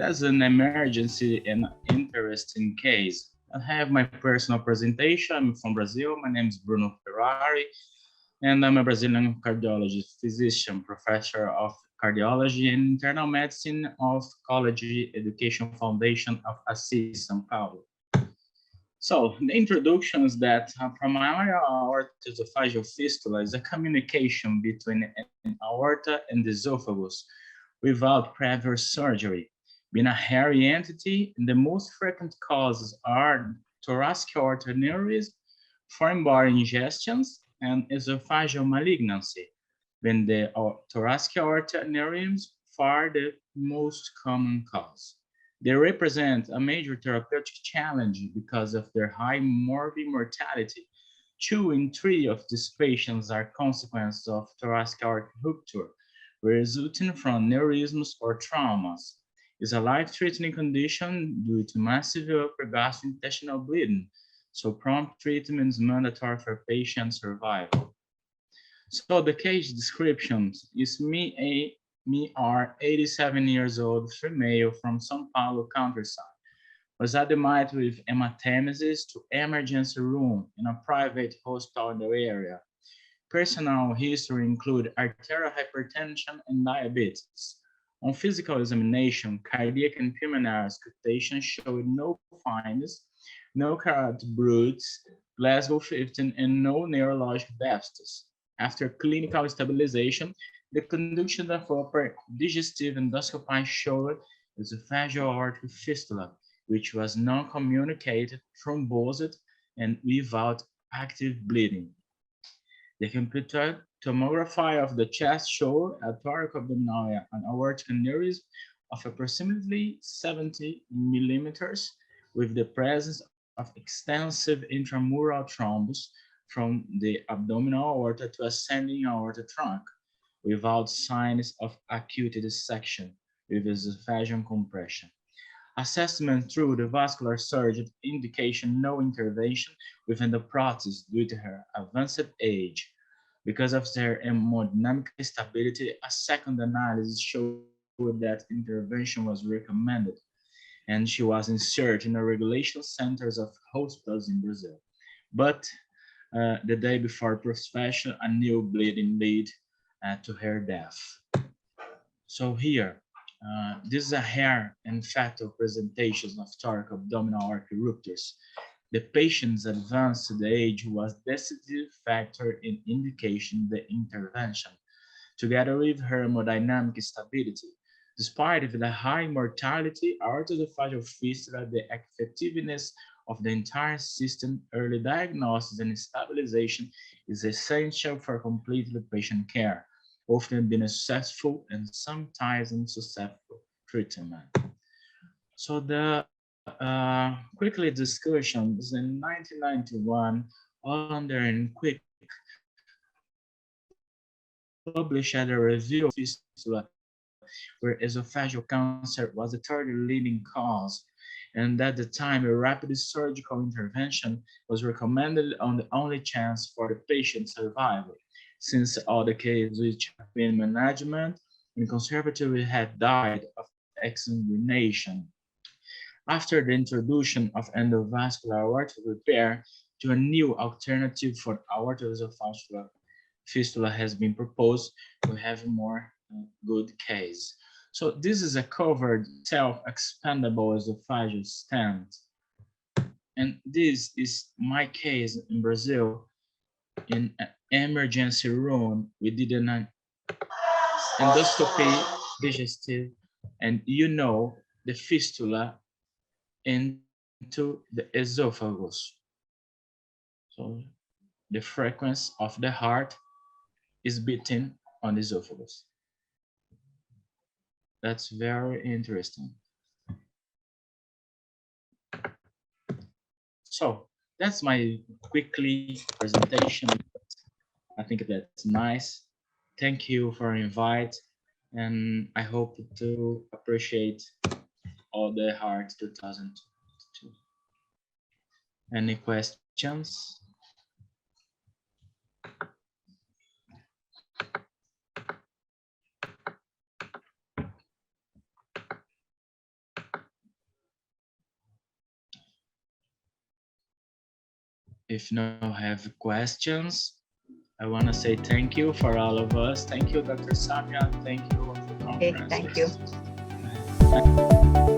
That's an emergency and interesting case. I have my personal presentation. I'm from Brazil. My name is Bruno Ferrari, and I'm a Brazilian cardiologist, physician, professor of cardiology and internal medicine of College Education Foundation of Assis, São Paulo. So the introduction is that primary aortoesophageal fistula is a communication between an aorta and the esophagus without previous surgery. Being a hairy entity, the most frequent causes are thoracic aortic aneurysm, foreign body ingestions, and esophageal malignancy, when the thoracic aortic aneurysms are the most common cause. They represent a major therapeutic challenge because of their high morbid mortality. 2 in 3 of these patients are consequences of thoracic aortic rupture, resulting from aneurysms or traumas. It's a life-threatening condition due to massive upper gastrointestinal bleeding, so prompt treatment is mandatory for patient survival. So the case description is me are 87 years old female from São Paulo countryside. Was admitted with hematemesis to emergency room in a private hospital in the area. Personal history include arterial hypertension and diabetes. On physical examination, cardiac and pulmonary auscultation showed no findings, no carotid bruits, Glasgow 15, and no neurologic deficits. After clinical stabilization, the conduction of upper digestive endoscopy showed esophageal aortic fistula, which was non-communicated, thrombosed, and without active bleeding. The computed tomography of the chest showed a thoracoabdominal and aortic aneurysm of approximately 70 millimeters, with the presence of extensive intramural thrombus from the abdominal aorta to ascending aorta trunk, without signs of acute dissection, with esophageal compression. Assessment through the vascular surgeon indication no intervention within the process due to her advanced age. Because of their hemodynamic stability, a second analysis showed that intervention was recommended, and she was inserted in the regulation centers of hospitals in Brazil. But the day before prospection, a new bleeding led to her death. So here, this is a hair and fatal presentations of thoracoabdominal aortic ruptures. The patient's advanced age was decisive factor in indication the intervention, together with her hemodynamic stability. Despite the high mortality, aortoesophageal fistula, the effectiveness of the entire system, early diagnosis and stabilization is essential for complete patient care, often being a successful and sometimes unsuccessful treatment. So the quickly discussions in 1991, Hollander and Quick published a review of fistula, where esophageal cancer was the third leading cause, and at the time a rapid surgical intervention was recommended on the only chance for the patient survival, since all the cases which have been management and conservatively had died of exsanguination. After the introduction of endovascular aortic repair to a new alternative for aortoesophageal fistula has been proposed, we have a more good case. So this is a covered self-expandable esophageal stent. And this is my case in Brazil. In an emergency room, we did an endoscopy, digestive, and the fistula into the esophagus. So the frequency of the heart is beating on the esophagus. That's very interesting. So that's my quickly presentation. I think that's nice. Thank you for invite, and I hope to appreciate all the Heart 2022. Any questions? if no have questions, I want to say thank you for all of us. Thank you, Dr. Samia. Thank you for the conference. Okay, thank you.